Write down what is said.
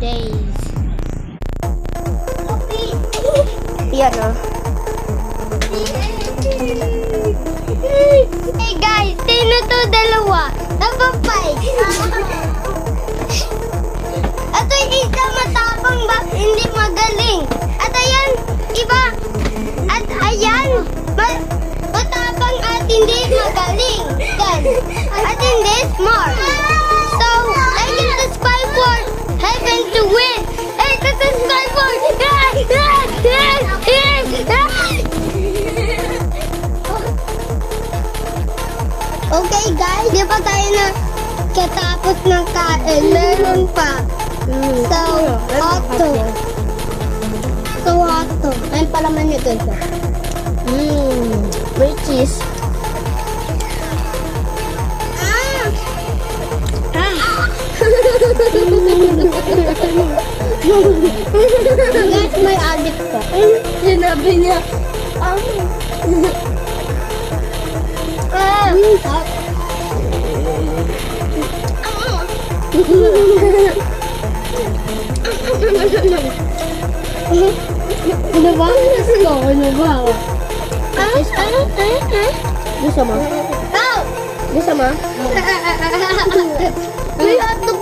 days. Yan o. Hey guys, sino to dalawa? Number 5. At yung isa matapang ba? Hindi magaling. At ayan, iba. At ayan, matapang at hindi magaling. Then, at hindi smart. So, I get the spy for heaven to win. Hey, this is spy for. Okay guys, di ba tayo na katapos ng kain? Meron pa. So, hotto. Ayun pala man ito. Which is guys, may addict ka. Sinabi niya. Ano ba? Ano ba? Gusto mo? Gusto mo? May hotdog